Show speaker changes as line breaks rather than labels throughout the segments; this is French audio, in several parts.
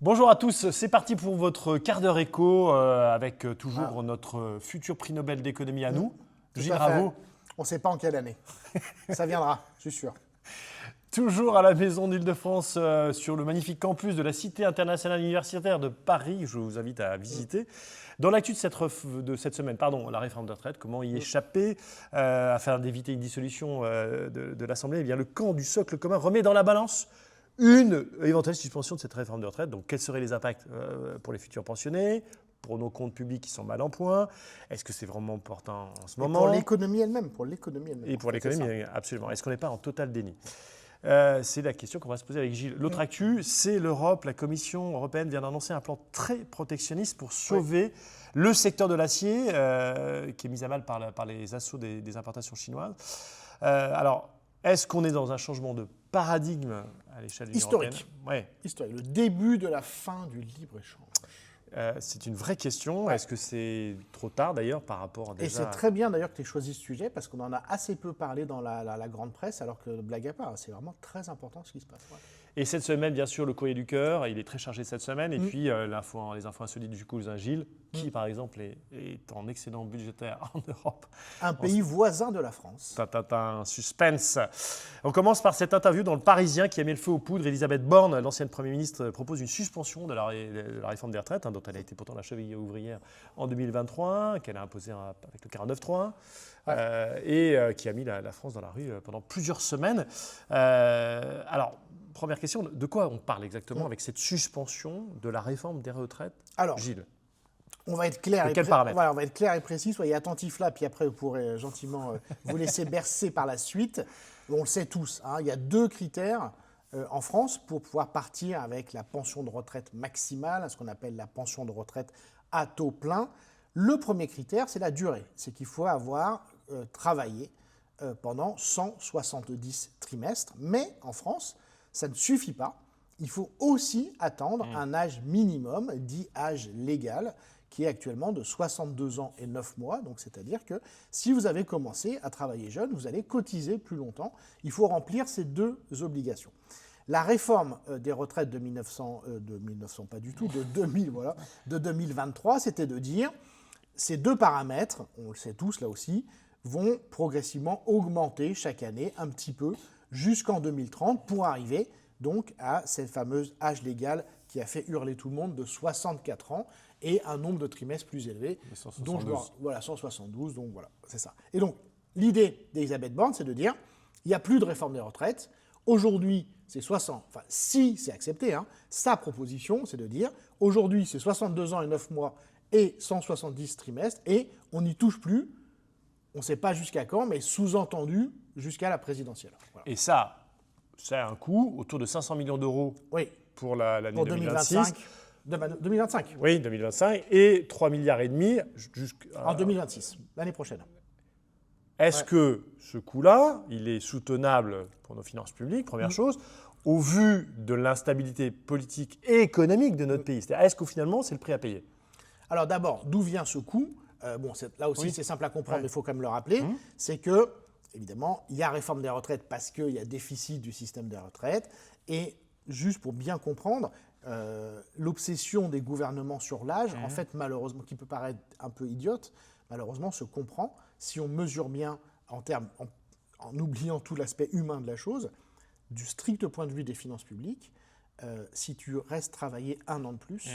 Bonjour à tous, c'est parti pour votre quart d'heure éco avec toujours notre futur prix Nobel d'économie à nous, Gilles Raveau.
On ne sait pas en quelle année. Ça viendra, je suis sûr.
Toujours à la Maison d'Île-de-France sur le magnifique campus de la Cité internationale universitaire de Paris. Je vous invite à visiter. Dans l'actu de cette semaine, la réforme des retraites, comment y échapper afin d'éviter une dissolution de l'Assemblée? Eh bien, le camp du socle commun remet dans la balance une éventuelle suspension de cette réforme de retraite. Donc, quels seraient les impacts pour les futurs pensionnés, pour nos comptes publics qui sont mal en point? Est-ce que c'est vraiment important en ce moment?
Pour l'économie elle-même.
Et pour l'économie, absolument. Est-ce qu'on n'est pas en total déni? C'est la question qu'on va se poser avec Gilles. L'autre actu, c'est l'Europe. La Commission européenne vient d'annoncer un plan très protectionniste pour sauver le secteur de l'acier, qui est mis à mal par les assauts des importations chinoises. Alors, est-ce qu'on est dans un changement de paradigme à l'échelle de l'Union européenne?
Historique. Le début de la fin du libre-échange.
C'est une vraie question. Est-ce que c'est trop tard d'ailleurs par rapport déjà...
Et c'est très bien d'ailleurs que tu aies choisi ce sujet parce qu'on en a assez peu parlé dans la grande presse, alors que blague à part, c'est vraiment très important ce qui se passe.
Et cette semaine, bien sûr, le courrier du cœur, il est très chargé cette semaine. Et puis, les infos insolites du cousin Gilles, qui, par exemple, est en excédent budgétaire en Europe.
Un pays voisin de la France.
Un suspense. On commence par cette interview dans Le Parisien qui a mis le feu aux poudres. Elisabeth Borne, l'ancienne Première ministre, propose une suspension de la réforme des retraites, dont elle a été pourtant la cheville ouvrière en 2023, qu'elle a imposée avec le 49.3. Et qui a mis la France dans la rue pendant plusieurs semaines. Alors, première question, de quoi on parle exactement avec cette suspension de la réforme des retraites?
Alors,
Gilles,
on va être clair
on
va être clair et précis, soyez attentifs là, puis après vous pourrez gentiment vous laisser bercer par la suite. On le sait tous, il y a deux critères en France pour pouvoir partir avec la pension de retraite maximale, ce qu'on appelle la pension de retraite à taux plein. Le premier critère, c'est la durée. C'est qu'il faut avoir travaillé pendant 170 trimestres. Mais en France, ça ne suffit pas. Il faut aussi attendre un âge minimum, dit âge légal, qui est actuellement de 62 ans et 9 mois. Donc, c'est-à-dire que si vous avez commencé à travailler jeune, vous allez cotiser plus longtemps. Il faut remplir ces deux obligations. La réforme des retraites de 2023, c'était de dire ces deux paramètres, on le sait tous là aussi, vont progressivement augmenter chaque année un petit peu jusqu'en 2030 pour arriver donc à cette fameuse âge légal qui a fait hurler tout le monde de 64 ans et un nombre de trimestres plus élevé.
172.
172, donc voilà, c'est ça. Et donc, l'idée d'Elisabeth Borne, c'est de dire, il n'y a plus de réforme des retraites. Aujourd'hui, c'est 60, enfin, si c'est accepté, sa proposition, c'est de dire, aujourd'hui, c'est 62 ans et 9 mois et 170 trimestres, et on n'y touche plus, on ne sait pas jusqu'à quand, mais sous-entendu jusqu'à la présidentielle. Voilà.
Et ça a un coût autour de 500 millions d'euros pour l'année 2026.
2025.
Oui, 2025, et 3,5 milliards
en 2026, l'année prochaine.
Est-ce que ce coût-là, il est soutenable pour nos finances publiques, première chose, au vu de l'instabilité politique et économique de notre pays? C'est-à-dire, est-ce que finalement, c'est le prix à payer?
Alors d'abord, d'où vient ce coût? Là aussi, c'est simple à comprendre, mais il faut quand même le rappeler. C'est que, évidemment, il y a réforme des retraites parce qu'il y a déficit du système des retraites. Et juste pour bien comprendre, l'obsession des gouvernements sur l'âge, en fait, malheureusement, qui peut paraître un peu idiote, malheureusement, se comprend si on mesure bien en oubliant tout l'aspect humain de la chose, du strict point de vue des finances publiques, si tu restes travailler un an de plus,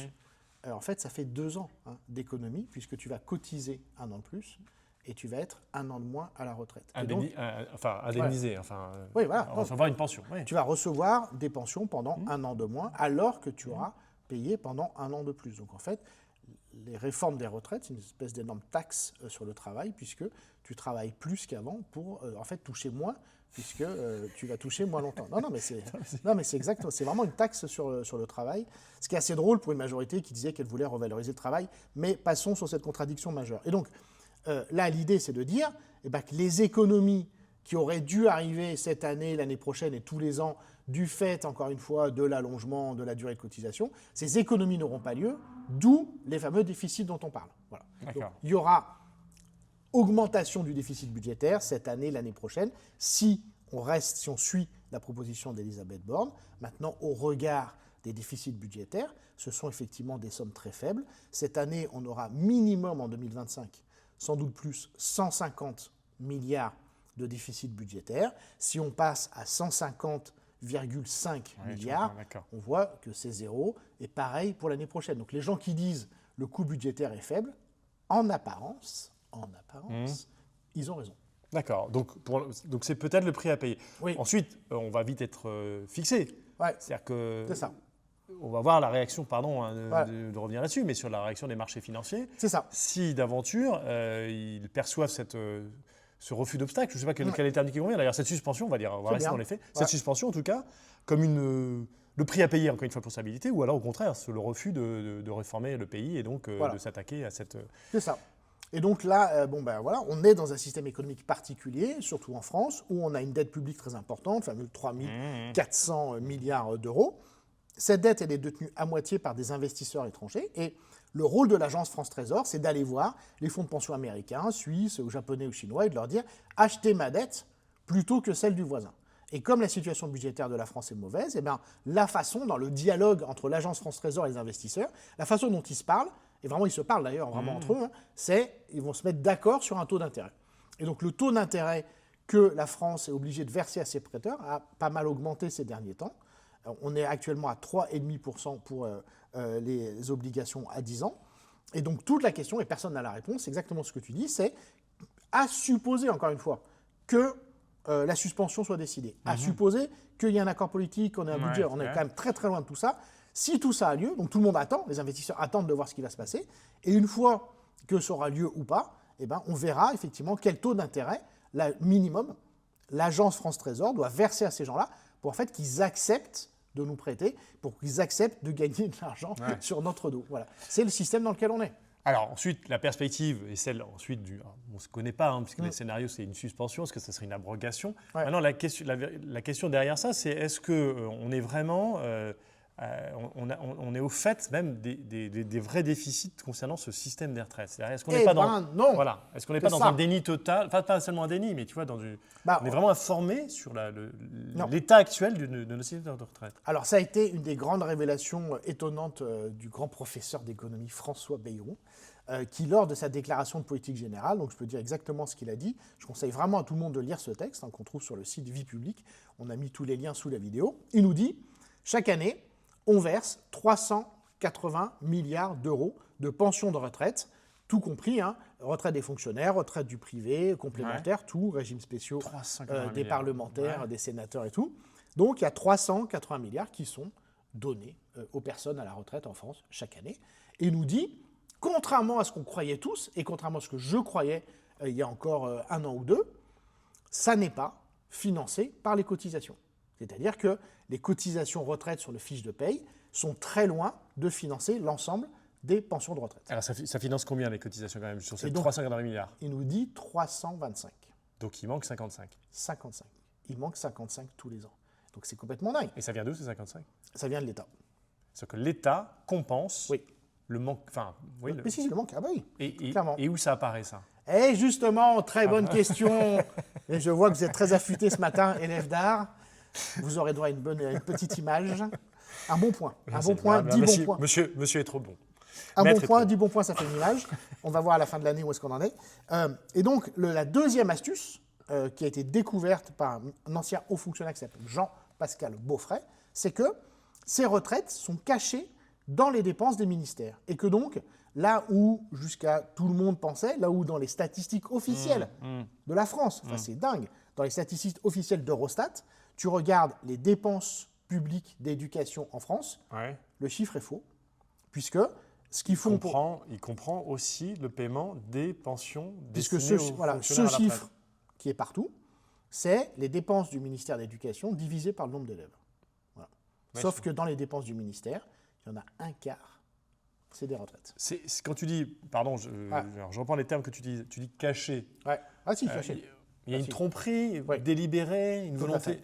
en fait, ça fait 2 ans d'économie, puisque tu vas cotiser un an de plus et tu vas être un an de moins à la retraite.
Indemnisé, recevoir une pension.
Tu vas recevoir des pensions pendant un an de moins, alors que tu auras payé pendant un an de plus. Donc en fait, les réformes des retraites, c'est une espèce d'énorme taxe sur le travail, puisque tu travailles plus qu'avant pour en fait toucher moins, puisque tu vas toucher moins longtemps. Non, mais c'est exact. C'est vraiment une taxe sur le travail. Ce qui est assez drôle pour une majorité qui disait qu'elle voulait revaloriser le travail. Mais passons sur cette contradiction majeure. Et donc, là, l'idée, c'est de dire que les économies qui auraient dû arriver cette année, l'année prochaine et tous les ans, du fait, encore une fois, de l'allongement de la durée de cotisation, ces économies n'auront pas lieu, d'où les fameux déficits dont on parle. Voilà. Donc, il y aura augmentation du déficit budgétaire cette année, l'année prochaine, si on suit la proposition d'Elisabeth Borne. Maintenant, au regard des déficits budgétaires. Ce sont effectivement des sommes très faibles. Cette année, on aura minimum en 2025, sans doute plus, 150 milliards de déficit budgétaire. Si on passe à 150,5 milliards, on voit que c'est zéro. Et pareil pour l'année prochaine. Donc les gens qui disent le coût budgétaire est faible, en apparence, ils ont raison.
D'accord, donc c'est peut-être le prix à payer.
Oui.
Ensuite, on va vite être fixé.
Ouais.
C'est-à-dire que
C'est ça.
on va voir la réaction, de revenir là-dessus, mais sur la réaction des marchés financiers.
C'est ça.
Si d'aventure, ils perçoivent ce refus d'obstacle, je ne sais pas quel est le terme qui convient, d'ailleurs cette suspension, on va rester dans les faits, cette suspension en tout cas, comme le prix à payer encore une fois pour stabilité, ou alors au contraire, c'est le refus de réformer le pays et donc de s'attaquer à cette...
C'est ça. Et donc là, on est dans un système économique particulier, surtout en France, où on a une dette publique très importante, fameux 3 400 milliards d'euros. Cette dette, elle est détenue à moitié par des investisseurs étrangers. Et le rôle de l'agence France Trésor, c'est d'aller voir les fonds de pension américains, suisses, ou japonais ou chinois, et de leur dire « achetez ma dette plutôt que celle du voisin ». Et comme la situation budgétaire de la France est mauvaise, la façon, dans le dialogue entre l'agence France Trésor et les investisseurs, la façon dont ils se parlent, et vraiment ils se parlent d'ailleurs vraiment entre eux, c'est qu'ils vont se mettre d'accord sur un taux d'intérêt. Et donc le taux d'intérêt que la France est obligée de verser à ses prêteurs a pas mal augmenté ces derniers temps. On est actuellement à 3,5% pour les obligations à 10 ans. Et donc toute la question, et personne n'a la réponse, c'est exactement ce que tu dis, c'est à supposer, encore une fois, que la suspension soit décidée, à supposer qu'il y ait un accord politique, qu'on ait un budget, on est quand même très très loin de tout ça. Si tout ça a lieu, donc tout le monde attend, les investisseurs attendent de voir ce qui va se passer, et une fois que ça aura lieu ou pas, on verra effectivement quel taux d'intérêt, minimum, l'agence France Trésor doit verser à ces gens-là pour en fait qu'ils acceptent de nous prêter, pour qu'ils acceptent de gagner de l'argent sur notre dos. Voilà. C'est le système dans lequel on est.
Alors ensuite, la perspective est celle ensuite on ne se connaît pas, puisque les scénarios, c'est une suspension, est-ce que ça serait une abrogation ? Maintenant, la question derrière ça, c'est est-ce qu'on est vraiment... on est au fait même des vrais déficits concernant ce système des retraites. C'est-à-dire, est-ce qu'on n'est pas
non.
Voilà. Est-ce qu'on n'est pas dans un déni total, enfin pas seulement un déni, mais tu vois, on est vraiment informé sur l'état actuel de nos systèmes de retraite.
Alors ça a été une des grandes révélations étonnantes du grand professeur d'économie François Bayrou, qui lors de sa déclaration de politique générale, donc je peux dire exactement ce qu'il a dit, je conseille vraiment à tout le monde de lire ce texte qu'on trouve sur le site Vie Publique, on a mis tous les liens sous la vidéo, il nous dit, chaque année, on verse 380 milliards d'euros de pensions de retraite, tout compris, retraite des fonctionnaires, retraite du privé, complémentaire, tout, régimes spéciaux des parlementaires, des sénateurs et tout. Donc il y a 380 milliards qui sont donnés aux personnes à la retraite en France chaque année. Et il nous dit, contrairement à ce qu'on croyait tous, et contrairement à ce que je croyais il y a encore un an ou deux, ça n'est pas financé par les cotisations. C'est-à-dire que les cotisations retraite sur le fiche de paye sont très loin de financer l'ensemble des pensions de retraite.
Alors ça finance combien les cotisations quand même sur ces 380 milliards ?
Il nous dit 325.
Donc il manque 55.
55. Il manque 55 tous les ans. Donc c'est complètement dingue.
Et ça vient d'où ces 55 ?
Ça vient de l'État.
C'est-à-dire que l'État compense le manque...
Mais si, le manque, clairement.
Et où ça apparaît ça ?
Et justement, très bonne question. Et je vois que vous êtes très affûté ce matin, élève d'art. Vous aurez droit à une petite image. Un bon point. Un bon point, 10 bons points.
Monsieur est trop bon.
Un bon point, 10 bons points, ça fait une image. On va voir à la fin de l'année où est-ce qu'on en est. Et donc, la deuxième astuce qui a été découverte par un ancien haut fonctionnaire qui s'appelle Jean-Pascal Beaufray, c'est que ces retraites sont cachées dans les dépenses des ministères. Et que donc, là où, jusqu'à tout le monde pensait, là où dans les statistiques officielles de la France, c'est dingue, dans les statistiques officielles d'Eurostat, tu regardes les dépenses publiques d'éducation en France, le chiffre est faux, puisque ce qu'ils font
il comprend aussi le paiement des pensions
puisque ce chiffre qui est partout, c'est les dépenses du ministère de l'Éducation divisées par le nombre d'élèves. Voilà. Sauf que dans les dépenses du ministère, il y en a un quart, c'est des retraites.
C'est quand tu dis, pardon, je reprends les termes que tu dis caché.
Caché.
Il y a une tromperie délibérée, une volonté.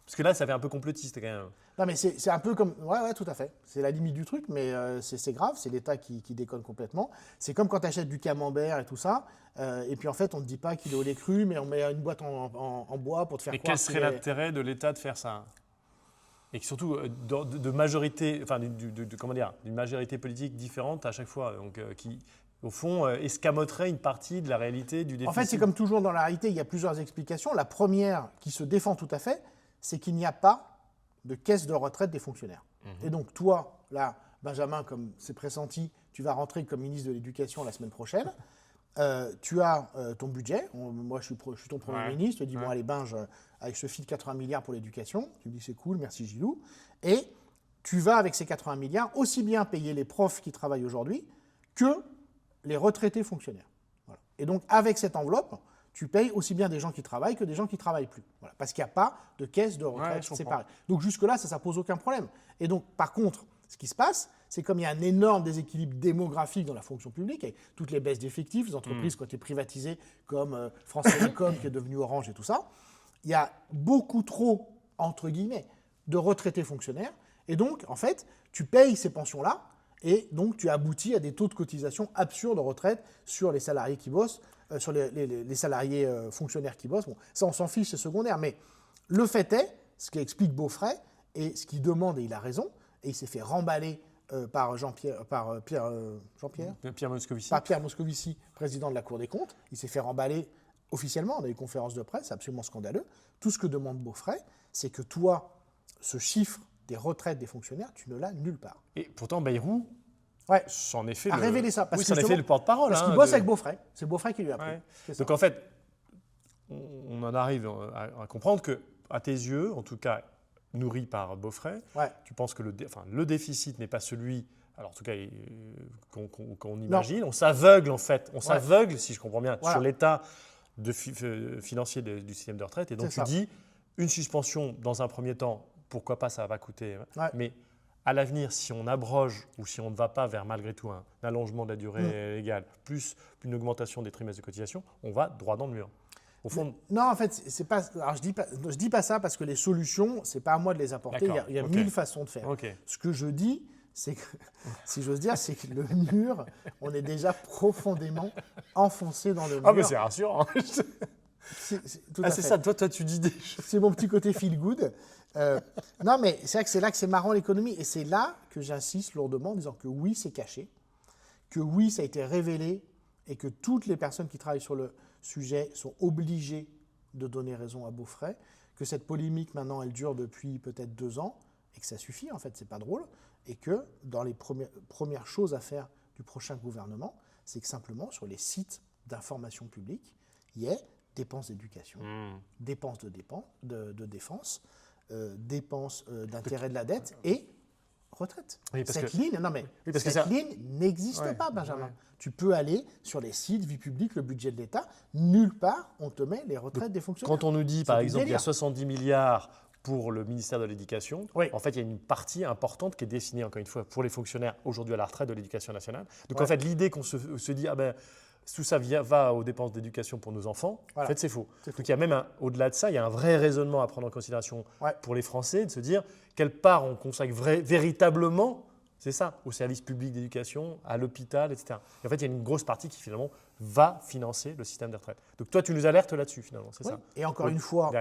Parce que là, ça fait un peu complotiste quand même.
Non, mais c'est un peu comme... Ouais, tout à fait. C'est la limite du truc, mais c'est grave. C'est l'État qui déconne complètement. C'est comme quand tu achètes du camembert et tout ça, et puis en fait, on ne te dit pas qu'il est au lait cru, mais on met une boîte en bois pour te faire croire...
Et quel serait l'intérêt de l'État de faire ça ? Et surtout de majorité, enfin comment dire, d'une majorité politique différente à chaque fois, donc qui au fond escamoterait une partie de la réalité du déficit.
En fait, c'est comme toujours dans la réalité, il y a plusieurs explications. La première, qui se défend tout à fait, c'est qu'il n'y a pas de caisse de retraite des fonctionnaires. Et donc toi, là, Benjamin, comme c'est pressenti, tu vas rentrer comme ministre de l'Éducation la semaine prochaine. Tu as ton budget. Moi, je suis ton Premier ministre. Je te dis, bon, allez, Benj, avec ce fil de 80 milliards pour l'éducation. Tu me dis, c'est cool, merci Gilou. Et tu vas, avec ces 80 milliards, aussi bien payer les profs qui travaillent aujourd'hui que les retraités fonctionnaires. Voilà. Et donc, avec cette enveloppe, tu payes aussi bien des gens qui travaillent que des gens qui ne travaillent plus. Voilà. Parce qu'il n'y a pas de caisse de retraite séparée. Donc, jusque-là, ça ne pose aucun problème. Et donc, par contre, ce qui se passe, c'est comme il y a un énorme déséquilibre démographique dans la fonction publique, avec toutes les baisses d'effectifs, les entreprises qui ont été privatisées, comme France Télécom qui est devenu Orange et tout ça, il y a beaucoup trop, entre guillemets, de retraités fonctionnaires. Et donc, en fait, tu payes ces pensions-là, et donc tu aboutis à des taux de cotisation absurdes de retraite sur les salariés qui bossent, sur les salariés fonctionnaires qui bossent. Bon, ça, on s'en fiche, c'est secondaire. Mais le fait est, ce qu'explique Beaufret, et ce qu'il demande, et il a raison, et il s'est fait remballer par Pierre
Moscovici.
Par Pierre Moscovici, président de la Cour des comptes. Il s'est fait remballer officiellement dans les conférences de presse, c'est absolument scandaleux. Tout ce que demande Beaufret, c'est que toi, ce chiffre des retraites des fonctionnaires, tu ne l'as nulle part.
Et pourtant, Bayrou s'en est fait
révélé ça.
Parce c'en est fait le porte-parole.
Parce qu'il bosse avec Beaufret. C'est Beaufret qui lui a appris.
Donc en fait, on en arrive à comprendre que, à tes yeux, en tout cas, nourri par Beaufret, tu penses que le déficit n'est pas celui, alors en tout cas qu'on imagine. On s'aveugle en fait, s'aveugle, si je comprends bien, sur l'état financier du système de retraite. Et donc tu dis, une suspension dans un premier temps, pourquoi pas, ça va coûter. Mais à l'avenir, si on abroge ou si on ne va pas vers malgré tout un allongement de la durée légale, plus une augmentation des trimestres de cotisation, on va droit dans le mur. Au fond...
Non, en fait, c'est pas. Alors je dis pas ça parce que les solutions, c'est pas à moi de les apporter. Il y a 1000 façons de faire. Ce que je dis, c'est que, si j'ose dire, c'est que le mur, on est déjà profondément enfoncé dans le mur.
Ah, mais c'est rassurant.
C'est
ça. Toi, tu dis des choses.
C'est mon petit côté feel good. Non, mais c'est vrai que c'est là que c'est marrant l'économie, et c'est là que j'insiste lourdement en disant que oui, c'est caché, que oui, ça a été révélé, et que toutes les personnes qui travaillent sur le sujet sont obligés de donner raison à Beaufret, que cette polémique maintenant elle dure depuis peut-être 2 ans et que ça suffit, en fait c'est pas drôle, et que dans les premières choses à faire du prochain gouvernement, c'est que simplement sur les sites d'information publique, il y ait dépenses d'éducation, dépenses de défense, dépenses d'intérêt de la dette et retraite. Cette ligne n'existe pas, Benjamin. Tu peux aller sur les sites, vie publique, le budget de l'État, nulle part on te met les retraites des fonctionnaires.
Quand on nous dit, par exemple, qu'il y a 70 milliards pour le ministère de l'Éducation, en fait, il y a une partie importante qui est destinée, encore une fois, pour les fonctionnaires aujourd'hui à la retraite de l'Éducation nationale. Donc, en fait, l'idée qu'on se dit, tout ça va aux dépenses d'éducation pour nos enfants, en fait, c'est faux. Donc, il y a même, au-delà de ça, il y a un vrai raisonnement à prendre en considération pour les Français, de se dire quelle part on consacre véritablement, c'est ça, au service public d'éducation, à l'hôpital, etc. Et en fait, il y a une grosse partie qui, finalement, va financer le système de retraite. Donc, toi, tu nous alertes là-dessus, finalement, c'est ça.
Et encore une fois,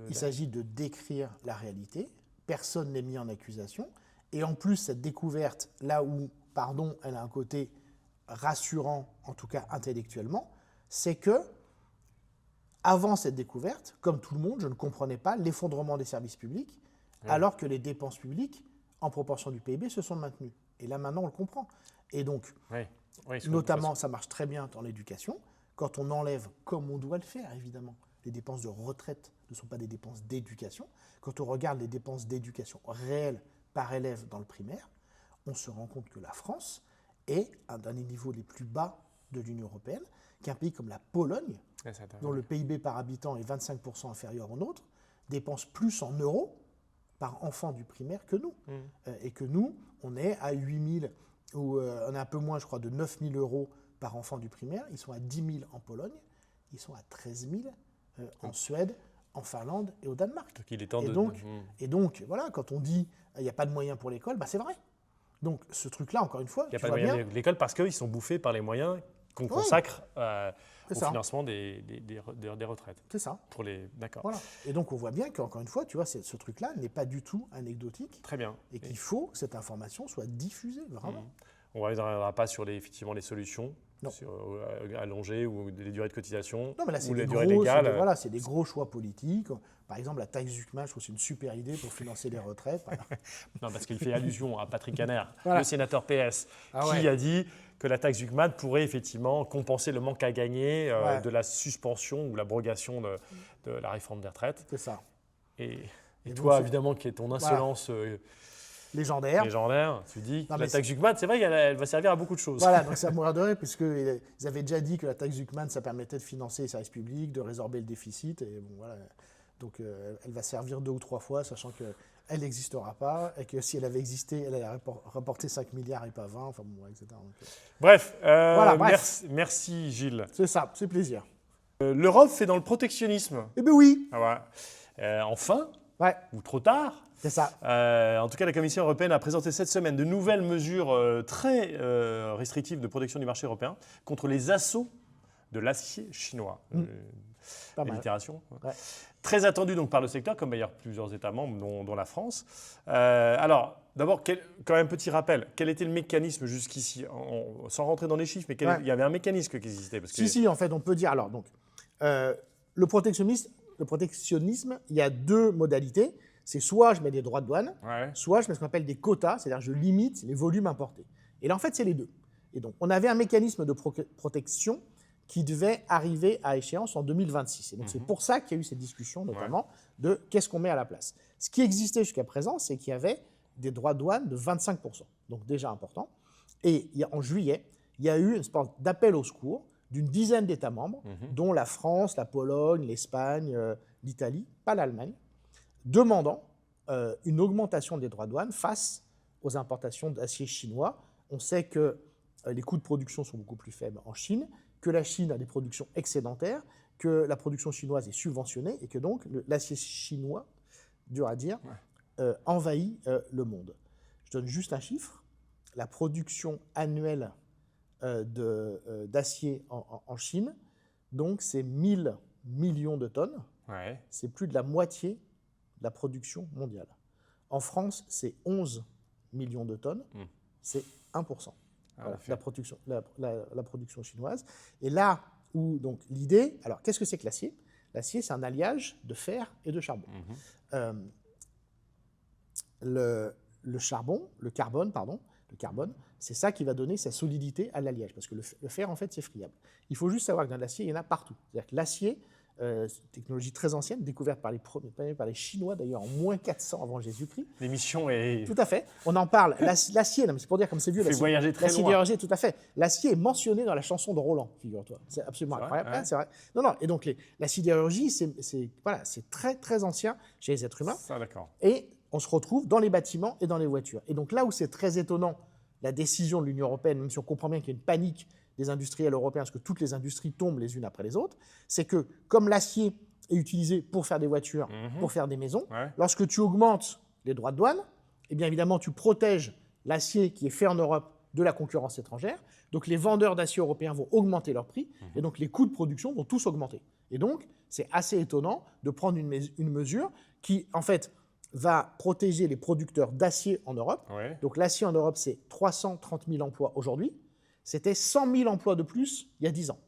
il s'agit de décrire la réalité. Personne n'est mis en accusation. Et en plus, cette découverte, là où, elle a un côté rassurant, en tout cas intellectuellement, c'est que, avant cette découverte, comme tout le monde, je ne comprenais pas l'effondrement des services publics, alors que les dépenses publiques, en proportion du PIB, se sont maintenues. Et là, maintenant, on le comprend. Et donc, notamment, ça marche très bien dans l'éducation, quand on enlève, comme on doit le faire, évidemment, les dépenses de retraite ne sont pas des dépenses d'éducation. Quand on regarde les dépenses d'éducation réelles par élève dans le primaire, on se rend compte que la France est un des niveaux les plus bas de l'Union européenne, qu'un pays comme la Pologne, dont le PIB par habitant est 25% inférieur au nôtre, dépense plus en euros par enfant du primaire que nous. Et que nous, on est à 8 000, ou on est un peu moins, je crois, de 9 000 euros par enfant du primaire. Ils sont à 10 000 en Pologne, ils sont à 13 000 en Suède, en Finlande et au Danemark.
Donc il est temps
et donc, voilà, quand on dit il n'y a pas de moyens pour l'école, c'est vrai. Donc ce truc-là, encore une fois,
il n'y a pas de moyens pour l'école parce qu'ils sont bouffés par les moyens qu'on consacre au
ça.
financement des retraites.
C'est ça.
D'accord.
Voilà. Et donc, on voit bien qu'encore une fois, tu vois, ce truc-là n'est pas du tout anecdotique.
Très bien.
Et qu'il faut que cette information soit diffusée, vraiment.
On ne reviendra pas sur effectivement les solutions,
Non.
Allongées ou les durées de cotisation,
Non, mais là, c'est
ou les
des
durées
gros,
légales.
voilà, c'est des gros choix politiques. Par exemple, la taxe Zuckman, je trouve que c'est une super idée pour financer les retraites.
Non, parce qu'il fait allusion à Patrick Kanner,
Voilà.
le sénateur PS, qui a dit que la taxe Zuckman pourrait effectivement compenser le manque à gagner de la suspension ou l'abrogation de la réforme des retraites.
C'est ça.
Et
Et
toi,
donc,
évidemment, qui est ton insolence
légendaire.
tu dis que
Non,
la
mais
taxe Zuckman, c'est vrai qu'elle va servir à beaucoup de choses.
Voilà, donc c'est à mourir de rire, puisqu'ils avaient déjà dit que la taxe Zuckman, ça permettait de financer les services publics, de résorber le déficit. Et bon, voilà. Donc elle va servir 2 ou 3 fois, sachant qu'elle n'existera pas, et que si elle avait existé, elle allait rapporter 5 milliards et pas 20, enfin bon, etc. Donc,
Bref,
bref.
Merci Gilles.
c'est ça, c'est plaisir.
L'Europe fait dans le protectionnisme.
Eh bien oui,
Ah ouais. Enfin,
ouais,
ou trop tard.
c'est ça.
En tout cas, la Commission européenne a présenté cette semaine de nouvelles mesures très restrictives de protection du marché européen contre les assauts de l'acier chinois.
Pas mal.
Allitération.
Ouais.
Très attendu donc par le secteur, comme d'ailleurs plusieurs États membres, dont la France. Alors, d'abord, quand même petit rappel, quel était le mécanisme jusqu'ici, sans rentrer dans les chiffres, mais il y avait un mécanisme qui existait. Parce que...
Si, en fait, on peut dire. Alors, donc, le protectionnisme, il y a 2 modalités. C'est soit je mets des droits de douane, soit je mets ce qu'on appelle des quotas, c'est-à-dire je limite les volumes importés. Et là, en fait, c'est les 2. Et donc, on avait un mécanisme de protection qui devait arriver à échéance en 2026. Et donc, c'est pour ça qu'il y a eu cette discussion, notamment, de qu'est-ce qu'on met à la place. Ce qui existait jusqu'à présent, c'est qu'il y avait des droits de douane de 25%, donc déjà important. Et en juillet, il y a eu une sorte d'appel au secours d'une dizaine d'États membres, dont la France, la Pologne, l'Espagne, l'Italie, pas l'Allemagne, demandant une augmentation des droits de douane face aux importations d'acier chinois. On sait que les coûts de production sont beaucoup plus faibles en Chine, que la Chine a des productions excédentaires, que la production chinoise est subventionnée et que donc l'acier chinois, dur à dire, envahit le monde. Je donne juste un chiffre. La production annuelle d'acier en Chine, donc c'est 1000 millions de tonnes.
Ouais.
C'est plus de la moitié de la production mondiale. En France, c'est 11 millions de tonnes. C'est 1%. Voilà, la production chinoise. Et là où, donc, l'idée... Alors, qu'est-ce que c'est que l'acier ? L'acier, c'est un alliage de fer et de charbon. Le carbone, c'est ça qui va donner sa solidité à l'alliage, parce que le fer, en fait, c'est friable. Il faut juste savoir que dans l'acier, il y en a partout. C'est-à-dire que l'acier, technologie très ancienne, découverte par les Chinois, d'ailleurs, en moins 400 avant Jésus-Christ.
L'émission est...
Tout à fait. On en parle. L'acier, c'est pour dire comme c'est vieux.
Fait voyager très loin.
Sidérurgie, tout à fait. L'acier est mentionné dans la chanson de Roland, figure-toi. C'est absolument incroyable.
Ouais.
C'est vrai. Non. Et donc, la sidérurgie, c'est très, très ancien chez les êtres humains.
Ça, d'accord.
Et on se retrouve dans les bâtiments et dans les voitures. Et donc, là où c'est très étonnant, la décision de l'Union européenne, même si on comprend bien qu'il y a une panique des industriels européens, parce que toutes les industries tombent les unes après les autres, c'est que comme l'acier est utilisé pour faire des voitures, pour faire des maisons, lorsque tu augmentes les droits de douane, eh bien évidemment tu protèges l'acier qui est fait en Europe de la concurrence étrangère, donc les vendeurs d'acier européens vont augmenter leur prix, et donc les coûts de production vont tous augmenter. Et donc c'est assez étonnant de prendre une mesure qui en fait va protéger les producteurs d'acier en Europe. Donc l'acier en Europe, c'est 330 000 emplois aujourd'hui. C'était 100 000 emplois de plus il y a 10 ans.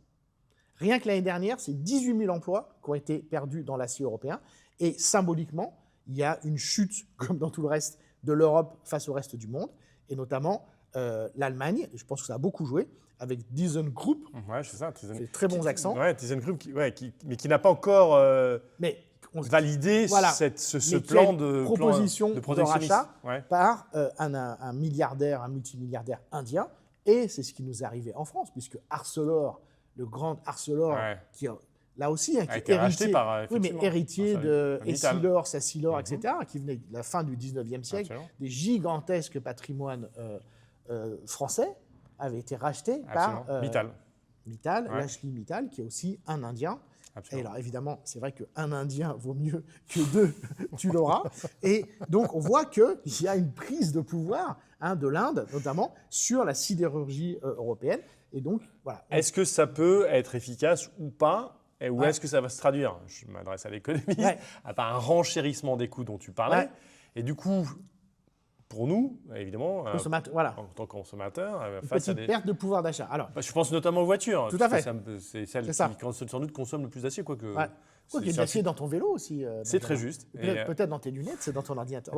Rien que l'année dernière, c'est 18 000 emplois qui ont été perdus dans l'acier européen. Et symboliquement, il y a une chute, comme dans tout le reste, de l'Europe face au reste du monde. Et notamment l'Allemagne, je pense que ça a beaucoup joué, avec ThyssenKrupp.
Ouais, c'est ça.
C'est très bons accents.
Ouais, ThyssenKrupp, mais qui n'a pas encore validé ce plan de
proposition de
protectionnisme.
rachat par un milliardaire, un multimilliardaire indien. Et c'est ce qui nous est arrivé en France, puisque Arcelor, le grand Arcelor, qui là aussi, qui est
racheté par,
héritier de Essilor, Sassilor, etc., qui venait de la fin du 19e siècle, des gigantesques patrimoines français, avait été racheté par
Mittal,
Lashmi Mittal, qui est aussi un Indien,
Absolument.
Et alors évidemment, c'est vrai qu'un Indien vaut mieux que deux, tu l'auras. Et donc on voit qu'il y a une prise de pouvoir de l'Inde, notamment, sur la sidérurgie européenne. Et donc, voilà.
Est-ce que ça peut être efficace ou pas? Ou
Ouais.
est-ce que ça va se traduire, je m'adresse à l'économiste,
Ouais.
par un renchérissement des coûts dont tu parlais?
Ouais.
Et du coup, pour nous, évidemment,
Voilà.
en tant que consommateurs,
Une
face à
petite
des...
perte de pouvoir d'achat. Alors,
Je pense notamment aux voitures.
Tout à
parce
fait.
que c'est celles
C'est ça.
qui sans doute consomment le plus d'acier. Quoique,
ouais. Quoi qu'il y ait de l'acier dans ton vélo aussi.
C'est
Benjamin.
très juste.
Peut-être dans tes lunettes, c'est dans ton ordinateur.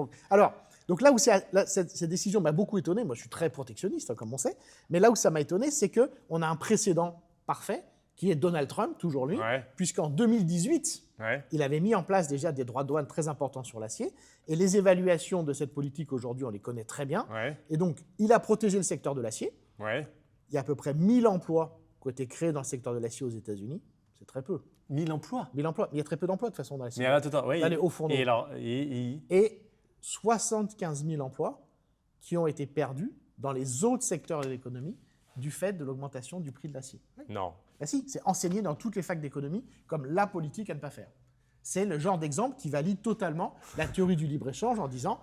Donc là où cette décision m'a beaucoup étonné, moi je suis très protectionniste, comme on sait, mais là où ça m'a étonné, c'est qu'on a un précédent parfait, qui est Donald Trump, toujours lui,
Ouais.
puisqu'en 2018,
Ouais.
il avait mis en place déjà des droits de douane très importants sur l'acier, et les évaluations de cette politique aujourd'hui, on les connaît très bien,
Ouais.
et donc il a protégé le secteur de l'acier.
Ouais.
Il y a à peu près 1000 emplois qui ont été créés dans le secteur de l'acier aux États-Unis, c'est très peu.
1000 emplois.
1000 emplois, mais il y a très peu d'emplois de toute façon dans l'acier.
Mais attends, oui.
Là, les hauts fourneaux.
Et alors,
Et 75 000 emplois qui ont été perdus dans les autres secteurs de l'économie du fait de l'augmentation du prix de l'acier.
non.
Ben si, c'est enseigné dans toutes les facs d'économie comme la politique à ne pas faire. C'est le genre d'exemple qui valide totalement la théorie du libre-échange en disant,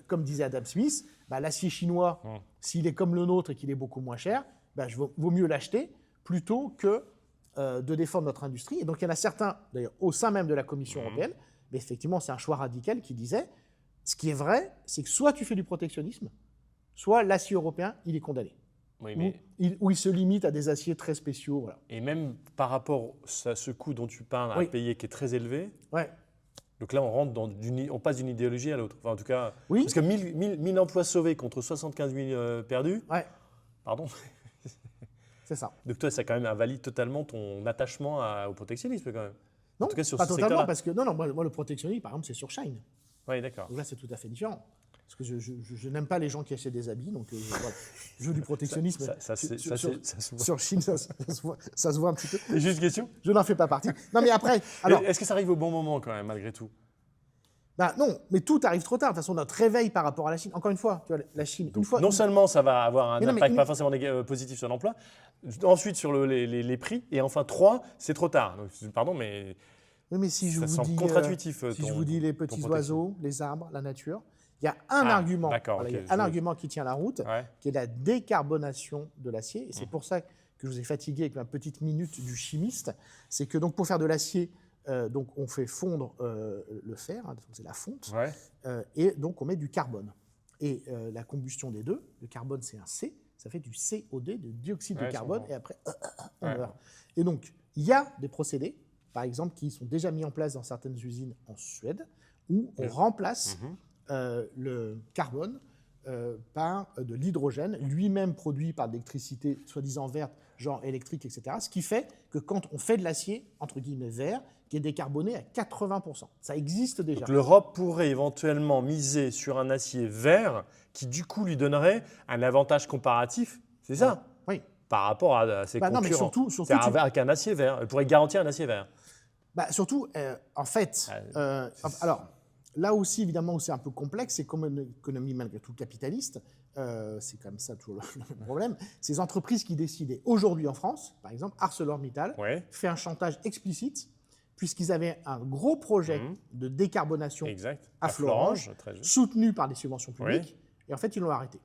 comme disait Adam Smith, l'acier chinois, s'il est comme le nôtre et qu'il est beaucoup moins cher, vaut mieux l'acheter plutôt que de défendre notre industrie. Et donc il y en a certains, d'ailleurs au sein même de la Commission européenne, mais effectivement c'est un choix radical qui disait, ce qui est vrai, c'est que soit tu fais du protectionnisme, soit l'acier européen, il est condamné.
Oui, mais...
Où il se limite à des aciers très spéciaux. Voilà.
Et même par rapport à ce coût dont tu parles, à
Oui.
payer qui est très élevé,
Ouais.
donc là on passe d'une idéologie à l'autre. Enfin, en tout cas,
Oui.
parce que 1000 emplois sauvés contre 75 000 perdus,
Ouais,
pardon.
c'est ça.
Donc toi, ça quand même invalide totalement ton attachement au protectionnisme quand même.
Non,
En tout cas, sur
pas
ce
totalement,
secteur-là.
parce que moi, le protectionnisme, par exemple, c'est sur Shine.
Oui, d'accord.
Donc là, c'est tout à fait différent. Parce que je n'aime pas les gens qui achètent des habits, donc voilà. Je veux du protectionnisme.
Ça se voit.
Sur Chine, ça se voit un petit peu.
Et juste une question.
Je n'en fais pas partie. Non, mais après, alors,
Est-ce que ça arrive au bon moment quand même, malgré tout?
non, mais tout arrive trop tard. De toute façon, notre réveil par rapport à la Chine, encore une fois, tu vois, la Chine, une fois.
Non seulement ça va avoir un
Mais non, mais
impact
une-
pas forcément positif sur l'emploi, ensuite sur les prix, et enfin 3, c'est trop tard. Donc, pardon, mais
Oui, mais si je
ça
vous
semble
dis,
contre-intuitif.
si je vous dis les petits
ton
oiseaux, les arbres, la nature, il y a un
Ah,
argument.
d'accord,
Voilà, il y
ok,
a un argument qui tient la route,
Ouais.
qui est la décarbonation de l'acier. Et c'est pour ça que je vous ai fatigué avec ma petite minute du chimiste. C'est que donc pour faire de l'acier, donc on fait fondre le fer, donc c'est la fonte,
Ouais.
et donc on met du carbone. Et la combustion des deux, le carbone c'est un C, ça fait du CO2, du dioxyde
Ouais,
de
je
carbone,
comprends.
et après on
Ouais.
meurt. Et donc il y a des procédés, par exemple, qui sont déjà mis en place dans certaines usines en Suède, où on remplace le carbone par de l'hydrogène, lui-même produit par de l'électricité soi-disant verte, genre électrique, etc. Ce qui fait que quand on fait de l'acier, entre guillemets vert, qui est décarboné à 80%. Ça existe déjà.
Donc l'Europe pourrait éventuellement miser sur un acier vert qui du coup lui donnerait un avantage comparatif, c'est ça,
Oui.
par rapport à ses concurrents.
Non, mais surtout
C'est avec un acier vert. Elle pourrait garantir un acier vert.
Surtout, en fait, alors là aussi, évidemment, où c'est un peu complexe, c'est comme une économie malgré tout capitaliste, c'est comme ça toujours le même problème, ces entreprises qui décident. Et aujourd'hui en France, par exemple, ArcelorMittal
Ouais.
fait un chantage explicite, puisqu'ils avaient un gros projet de décarbonation
Exact.
à Florange,
très juste.
soutenu par des subventions publiques, et en fait, ils l'ont arrêté.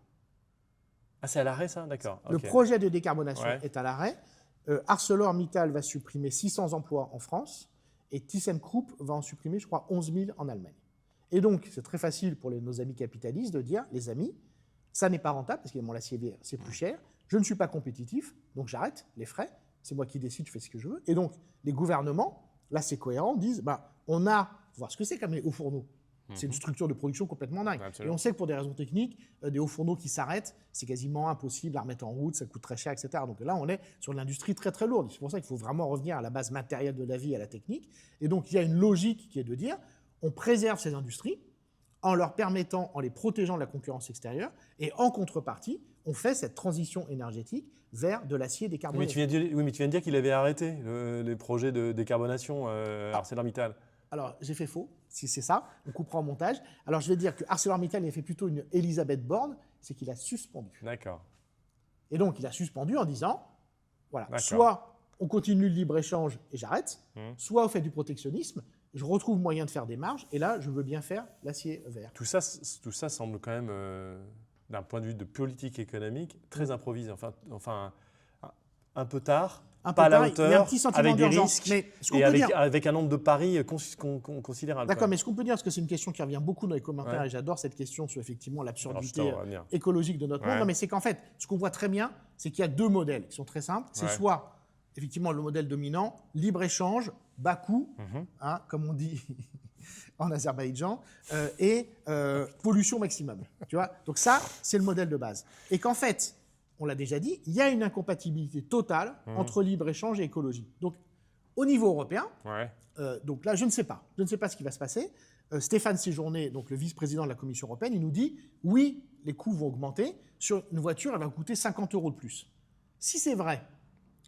Ah, c'est à l'arrêt ça, d'accord.
Le
Ok.
projet de décarbonation
Ouais.
est à l'arrêt. ArcelorMittal va supprimer 600 emplois en France et ThyssenKrupp va en supprimer, je crois, 11 000 en Allemagne. Et donc, c'est très facile pour nos amis capitalistes de dire, les amis, ça n'est pas rentable parce que mon l'acier vert, c'est plus cher, je ne suis pas compétitif, donc j'arrête les frais, c'est moi qui décide, je fais ce que je veux. Et donc, les gouvernements, là c'est cohérent, disent, on a, faut voir ce que c'est comme les hauts fourneaux. C'est une structure de production complètement dingue.
Absolument.
Et on sait que pour des raisons techniques, des hauts fourneaux qui s'arrêtent, c'est quasiment impossible à remettre en route, ça coûte très cher, etc. Donc là, on est sur de l'industrie très très lourde. C'est pour ça qu'il faut vraiment revenir à la base matérielle de la vie, à la technique. Et donc, il y a une logique qui est de dire, on préserve ces industries en leur permettant, en les protégeant de la concurrence extérieure, et en contrepartie, on fait cette transition énergétique vers de l'acier décarboné.
Mais tu viens de dire qu'il avait arrêté les projets de décarbonation ArcelorMittal.
Alors, j'ai fait faux, si c'est ça, on coupera en montage. Alors, je vais dire que ArcelorMittal, il a fait plutôt une Elisabeth Borne, c'est qu'il a suspendu.
D'accord.
Et donc, il a suspendu en disant, voilà,
D'accord.
soit on continue le libre-échange et j'arrête, soit on fait du protectionnisme, je retrouve moyen de faire des marges, et là, je veux bien faire l'acier vert.
Tout ça semble quand même, d'un point de vue de politique économique, très improvisé. Enfin, un peu tard, pas à la hauteur,
il y a un petit sentiment
avec des
d'urgence.
risques,
Mais ce qu'on
et
peut dire,
avec un nombre de paris considérable.
d'accord, mais ce qu'on peut dire, parce que c'est une question qui revient beaucoup dans les commentaires,
Ouais.
et j'adore cette question sur effectivement
Alors, je
l'absurdité
t'en reviens.
écologique de notre monde,
Ouais.
non, mais c'est qu'en fait, ce qu'on voit très bien, c'est qu'il y a deux modèles qui sont très simples. C'est
Ouais.
soit, effectivement, le modèle dominant, libre-échange, bas coût, hein, comme on dit en Azerbaïdjan, et pollution maximum. Tu vois. Donc ça, c'est le modèle de base. Et qu'en fait, on l'a déjà dit, il y a une incompatibilité totale entre libre-échange et écologie. Donc, au niveau européen,
Ouais.
donc là, je ne sais pas. Je ne sais pas ce qui va se passer. Stéphane Séjourné, donc le vice-président de la Commission européenne, il nous dit « Oui, les coûts vont augmenter. Sur une voiture, elle va coûter 50 € de plus. » Si c'est vrai,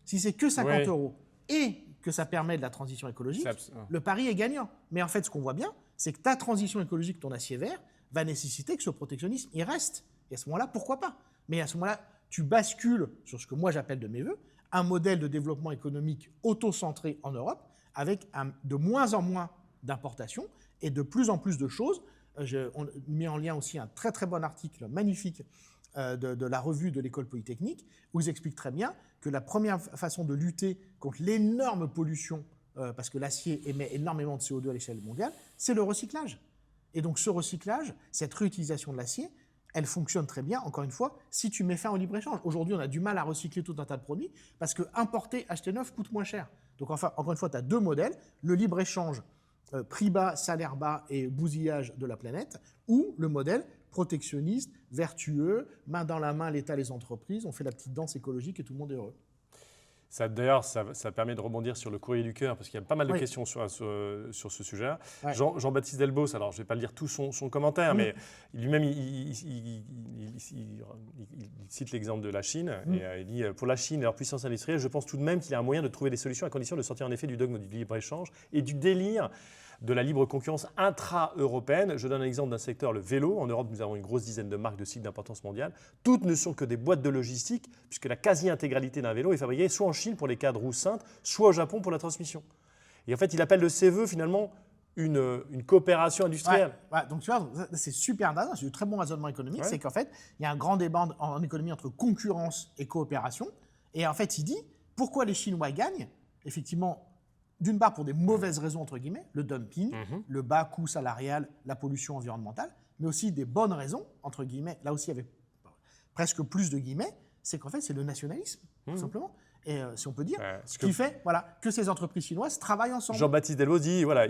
si c'est que 50
Ouais.
€ et que ça permet de la transition écologique, le pari est gagnant. Mais en fait, ce qu'on voit bien, c'est que ta transition écologique, ton acier vert, va nécessiter que ce protectionnisme, il reste. Et à ce moment-là, pourquoi pas? Mais à ce moment-là, tu bascules sur ce que moi j'appelle de mes voeux, un modèle de développement économique auto-centré en Europe, avec de moins en moins d'importations et de plus en plus de choses. On met en lien aussi un très très bon article magnifique de la revue de l'École Polytechnique, où ils expliquent très bien que la première façon de lutter contre l'énorme pollution, parce que l'acier émet énormément de CO2 à l'échelle mondiale, c'est le recyclage. Et donc ce recyclage, cette réutilisation de l'acier, elle fonctionne très bien, encore une fois, si tu mets fin au libre-échange. Aujourd'hui, on a du mal à recycler tout un tas de produits parce que importer, acheter neuf coûte moins cher. Donc enfin, encore une fois, tu as deux modèles, le libre-échange, prix bas, salaire bas et bousillage de la planète, ou le modèle protectionniste, vertueux, main dans la main, l'État, les entreprises, on fait la petite danse écologique et tout le monde est heureux.
D'ailleurs, ça permet de rebondir sur le courrier du cœur, parce qu'il y a pas mal de
Oui.
questions sur ce sujet.
Ouais.
Jean-Baptiste Delbos, alors je ne vais pas lire tout son commentaire, mais lui-même, il cite l'exemple de la Chine, et il dit « Pour la Chine et leur puissance industrielle, je pense tout de même qu'il y a un moyen de trouver des solutions à condition de sortir en effet du dogme du libre-échange et du délire de la libre concurrence intra-européenne. Je donne un exemple d'un secteur, le vélo. En Europe, nous avons une grosse dizaine de marques de cycles d'importance mondiale. Toutes ne sont que des boîtes de logistique, puisque la quasi-intégralité d'un vélo est fabriquée soit en Chine pour les cadres roues cintres, soit au Japon pour la transmission. Et en fait, il appelle de ses voeux, finalement, une coopération industrielle.
Ouais, donc tu vois, c'est super intéressant, c'est du très bon raisonnement économique,
Ouais.
c'est qu'en fait, il y a un grand débat en économie entre concurrence et coopération. Et en fait, il dit, pourquoi les Chinois gagnent? Effectivement, d'une part pour des mauvaises raisons, entre guillemets, le dumping, le bas coût salarial, la pollution environnementale, mais aussi des bonnes raisons, entre guillemets, là aussi avec presque plus de guillemets, c'est qu'en fait, c'est le nationalisme, tout simplement. Et si on peut dire, ce qui fait que ces entreprises chinoises travaillent ensemble.
Jean-Baptiste Delbos dit, voilà,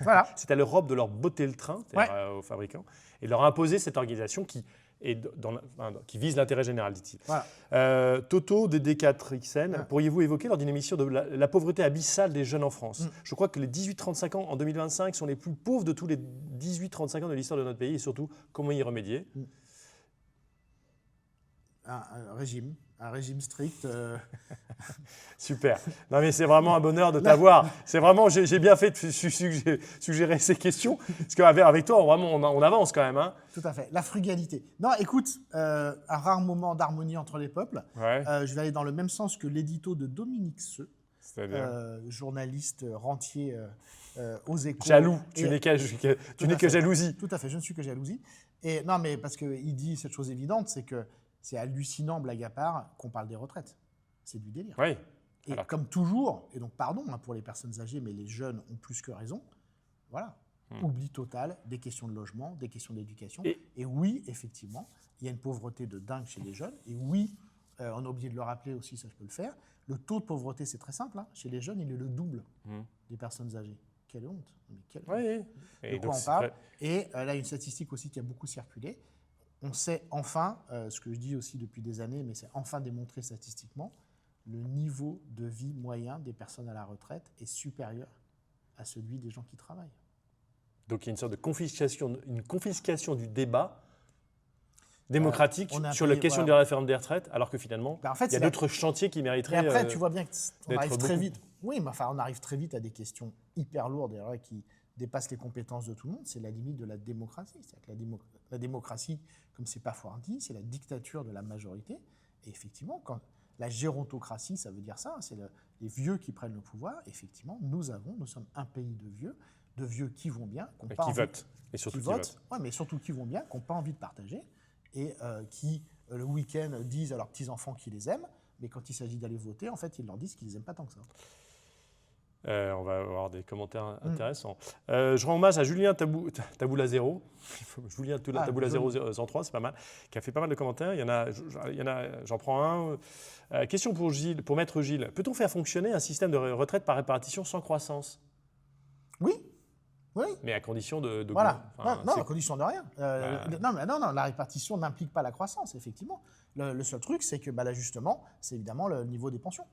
Voilà.
c'est à l'Europe de leur botter le train, c'est-à-dire aux fabricants, et de leur imposer cette organisation qui vise l'intérêt général, dit-il.
Voilà.
Toto, DD4XN, pourriez-vous évoquer lors d'une émission de la pauvreté abyssale des jeunes en France? Je crois que les 18-35 ans en 2025 sont les plus pauvres de tous les 18-35 ans de l'histoire de notre pays, et surtout, comment y remédier?
Un régime strict.
Super. Non mais c'est vraiment un bonheur de t'avoir. C'est vraiment, j'ai bien fait de suggérer ces questions, parce qu'avec toi, vraiment, on avance quand même. Hein.
Tout à fait. La frugalité. Non, écoute, un rare moment d'harmonie entre les peuples.
Ouais.
Je vais aller dans le même sens que l'édito de Dominique Seux, journaliste rentier aux Échos.
Jaloux. Tu n'es que jalousie.
Tout à fait. Je ne suis que jalousie. Et non, mais parce qu'il dit cette chose évidente, c'est que c'est hallucinant, blague à part, qu'on parle des retraites. C'est du délire.
Oui.
Et comme toujours, et donc pardon pour les personnes âgées, mais les jeunes ont plus que raison, voilà. Oubli total des questions de logement, des questions d'éducation. Et oui, effectivement, il y a une pauvreté de dingue chez les jeunes. Et oui, on a oublié de le rappeler aussi, ça je peux le faire, le taux de pauvreté, c'est très simple. Hein. Chez les jeunes, il est le double des personnes âgées. Quelle honte. Mais quelle honte.
Et
de quoi on parle. Et là, une statistique aussi qui a beaucoup circulé. On sait enfin, ce que je dis aussi depuis des années, mais c'est enfin démontré statistiquement, le niveau de vie moyen des personnes à la retraite est supérieur à celui des gens qui travaillent.
Donc il y a une sorte de confiscation du débat démocratique sur la question du référendum des retraites, alors que finalement,
en fait,
il y a d'autres chantiers qui mériteraient.
Mais après, tu vois bien qu'on arrive très
beaucoup.
vite. Oui, mais enfin, on arrive très vite à des questions hyper lourdes et qui dépassent les compétences de tout le monde. C'est la limite de la démocratie. C'est-à-dire que la démocratie, comme c'est pas fort dit, c'est la dictature de la majorité. Et effectivement, quand La gérontocratie, ça veut dire ça, c'est les vieux qui prennent le pouvoir. Effectivement, nous sommes un pays de vieux qui vont bien,
qui votent, et surtout qui votent.
Ouais, mais surtout qui vont bien, qui n'ont pas envie de partager, et qui, le week-end, disent à leurs petits-enfants qu'ils les aiment, mais quand il s'agit d'aller voter, en fait, ils leur disent qu'ils les aiment pas tant que ça.
On va avoir des commentaires intéressants. Je rends hommage à Julien Taboula 0, Julien Taboula 003, c'est pas mal, qui a fait pas mal de commentaires. Il y en a, j'en prends un. Question pour Maître Gilles. Peut-on faire fonctionner un système de retraite par répartition sans croissance?
Oui.
Mais à condition de
voilà. Non, à condition de rien. Non, la répartition n'implique pas la croissance, effectivement. Le seul truc, c'est que l'ajustement, c'est évidemment le niveau des pensions.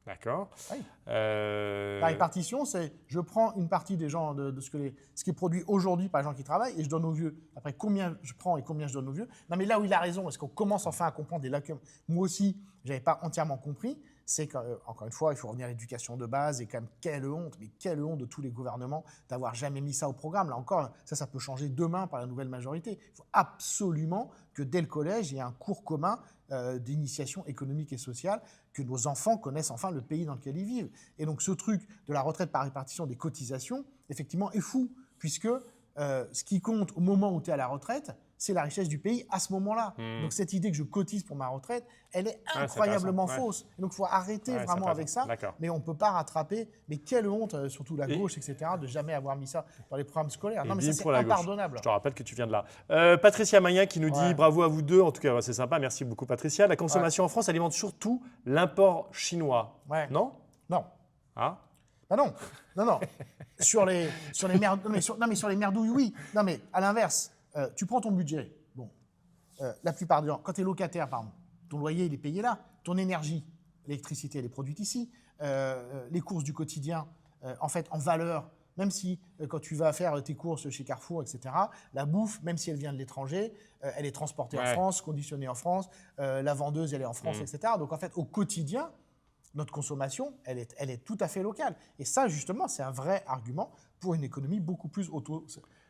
D'accord.
Oui. La répartition, c'est je prends une partie des gens de ce qui est produit aujourd'hui par les gens qui travaillent et je donne aux vieux. Après, combien je prends et combien je donne aux vieux. Non, mais là où il a raison, est-ce qu'on commence enfin à comprendre des lacunes? Moi aussi, je n'avais pas entièrement compris. C'est qu'encore une fois, il faut revenir à l'éducation de base et quand même, quelle honte de tous les gouvernements d'avoir jamais mis ça au programme. Là encore, ça peut changer demain par la nouvelle majorité. Il faut absolument que dès le collège, il y ait un cours commun d'initiation économique et sociale, que nos enfants connaissent enfin le pays dans lequel ils vivent. Et donc ce truc de la retraite par répartition des cotisations, effectivement, est fou, puisque ce qui compte au moment où tu es à la retraite, c'est la richesse du pays à ce moment-là. Donc cette idée que je cotise pour ma retraite, elle est incroyablement fausse. Et donc il faut arrêter vraiment avec ça. Mais on ne peut pas rattraper. Mais quelle honte, surtout la gauche, etc., de jamais avoir mis ça dans les programmes scolaires. Non, mais ça, c'est impardonnable.
Je te rappelle que tu viens de là. Patricia Magnin qui nous dit bravo à vous deux. En tout cas, c'est sympa. Merci beaucoup, Patricia. La consommation en France alimente surtout l'import chinois. Non. Ah.
Non. Sur les merdouilles, oui. Non, mais à l'inverse. Tu prends ton budget, la plupart du temps, quand tu es locataire, par exemple, ton loyer, il est payé là, ton énergie, l'électricité, elle est produite ici, les courses du quotidien, en fait, en valeur, même si quand tu vas faire tes courses chez Carrefour, etc., la bouffe, même si elle vient de l'étranger, elle est transportée en France, conditionnée en France, la vendeuse, elle est en France, etc. Donc, en fait, au quotidien, notre consommation, elle est tout à fait locale. Et ça, justement, c'est un vrai argument pour une économie beaucoup plus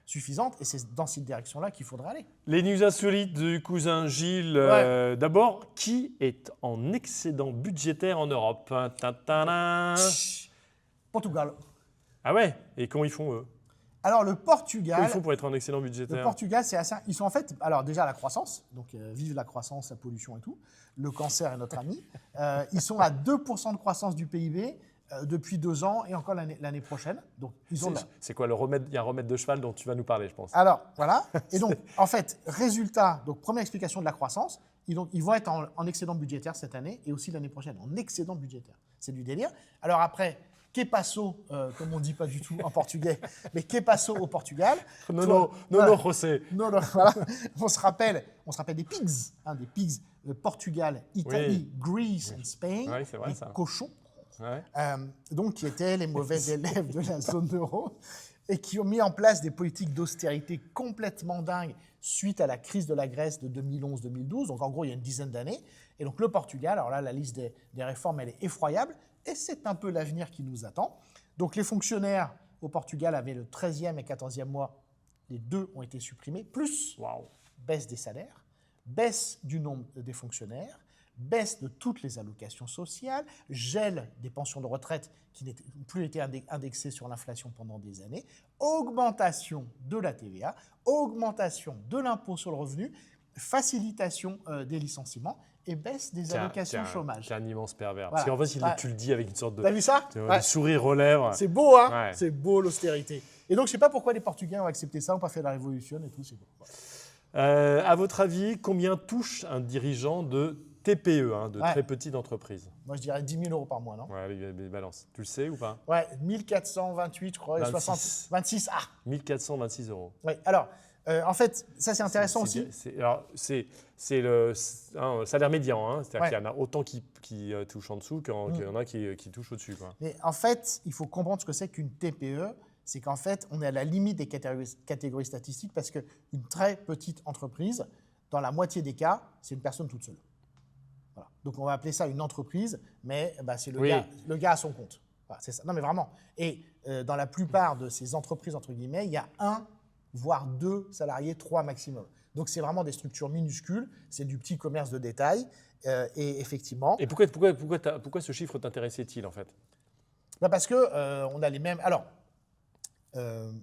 suffisante, et c'est dans cette direction-là qu'il faudrait aller.
Les news insolites du cousin Gilles. D'abord, qui est en excédent budgétaire en Europe?
Portugal.
Ah ouais? Et comment ils font, eux?
Alors, le Portugal...
Comment ils font pour être en excédent budgétaire?
Le Portugal, c'est assez... Ils sont en fait... Alors, déjà, la croissance. Donc, vive la croissance, la pollution et tout. Le cancer est notre ami. Ils sont à 2% de croissance du PIB depuis 2 ans et encore l'année prochaine. Donc,
c'est quoi le remède? Il y a un remède de cheval dont tu vas nous parler, je pense.
Alors, voilà. Et donc, en fait, résultat, donc première explication de la croissance, ils vont être en excédent budgétaire cette année et aussi l'année prochaine, en excédent budgétaire. C'est du délire. Alors après, que passo, comme on ne dit pas du tout en portugais, mais que passo au Portugal?
Non, José.
Non, voilà. On se rappelle des pigs, des pigs, le Portugal, Italie, Greece et Spain,
oui, c'est vrai,
les
ça.
cochons.
Ouais.
Donc qui étaient les mauvais élèves de la zone euro et qui ont mis en place des politiques d'austérité complètement dingues suite à la crise de la Grèce de 2011-2012, donc en gros il y a une dizaine d'années. Et donc le Portugal, alors là la liste des réformes elle est effroyable et c'est un peu l'avenir qui nous attend. Donc les fonctionnaires au Portugal avaient le 13e et 14e mois, les deux ont été supprimés, plus baisse des salaires, baisse du nombre des fonctionnaires, baisse de toutes les allocations sociales, gel des pensions de retraite qui n'ont plus été indexées sur l'inflation pendant des années, augmentation de la TVA, augmentation de l'impôt sur le revenu, facilitation des licenciements et baisse des allocations chômage.
C'est un immense pervers.
Voilà.
Parce qu'en fait, tu le dis avec une sorte de...
T'as vu ça?
Sourire aux lèvres.
C'est beau, hein? C'est beau l'austérité. Et donc, je ne sais pas pourquoi les Portugais ont accepté ça, n'ont pas fait la révolution et tout, c'est beau.
À votre avis, combien touche un dirigeant de TPE, de très petite entreprise?
Moi, je dirais 10 000 € par mois, non?
Ouais, les balances. Tu le sais ou pas?
Ouais, 1428, je crois, 26. 26,
1426 €.
Oui, alors, en fait, ça, c'est intéressant aussi.
C'est le salaire médian, c'est-à-dire qu'il y en a autant qui touchent en dessous qu'il y en a qui touchent au-dessus.
Mais en fait, il faut comprendre ce que c'est qu'une TPE. C'est qu'en fait, on est à la limite des catégories statistiques parce qu'une très petite entreprise, dans la moitié des cas, c'est une personne toute seule. Voilà. Donc, on va appeler ça une entreprise, mais c'est le gars à son compte. Voilà, c'est ça. Non, mais vraiment. Et dans la plupart de ces entreprises, entre guillemets, il y a 1, voire 2 salariés, 3 maximum. Donc c'est vraiment des structures minuscules, c'est du petit commerce de détail. Et effectivement…
Et pourquoi ce chiffre t'intéressait-il en fait?
Parce que on a les mêmes… Alors,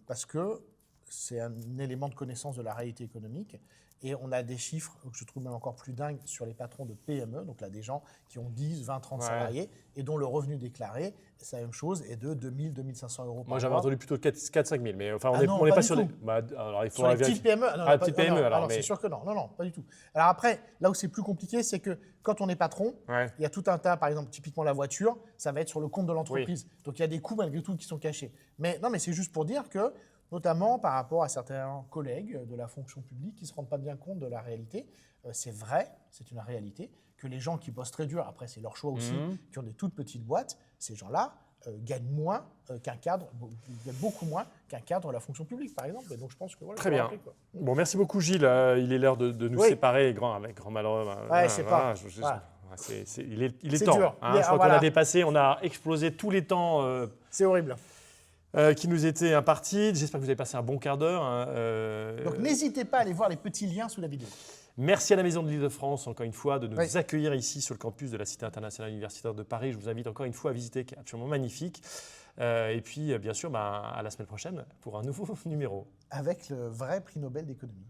parce que c'est un élément de connaissance de la réalité économique. Et on a des chiffres que je trouve même encore plus dingues sur les patrons de PME, donc là des gens qui ont 10, 20, 30 salariés et dont le revenu déclaré, c'est la même chose, est de 2 000, 2 500 euros par mois.
Moi j'avais entendu plutôt 4 5 000, mais enfin
on
n'est
pas
pas
du
sur
tout.
les… alors il
Sur les petites PME,
petites PME alors.
C'est sûr que non, pas du tout. Alors après, là où c'est plus compliqué, c'est que quand on est patron, il y a tout un tas, par exemple, typiquement la voiture, ça va être sur le compte de l'entreprise. Donc il y a des coûts malgré tout qui sont cachés. Mais c'est juste pour dire que, notamment par rapport à certains collègues de la fonction publique qui ne se rendent pas bien compte de la réalité. C'est vrai, c'est une réalité, que les gens qui bossent très dur, après c'est leur choix aussi, qui ont des toutes petites boîtes, ces gens-là gagnent moins qu'un cadre, gagnent beaucoup moins qu'un cadre de la fonction publique, par exemple. Et donc je pense que voilà.
Très bien.
Rappeler, quoi.
Bon, merci beaucoup Gilles. Il est l'heure de nous séparer, avec grand malheur.
Ouais, je sais pas.
Il est
temps.
Dur. Je crois qu'on a dépassé, on a explosé tous les temps.
C'est horrible.
Qui nous étaient impartis. J'espère que vous avez passé un bon quart d'heure.
Donc n'hésitez pas à aller voir les petits liens sous la vidéo.
Merci à la Maison de l'Île-de-France, encore une fois, de nous accueillir ici sur le campus de la Cité internationale universitaire de Paris. Je vous invite encore une fois à visiter, qui est absolument magnifique. Et puis, bien sûr, à la semaine prochaine pour un nouveau numéro.
Avec le vrai prix Nobel d'économie.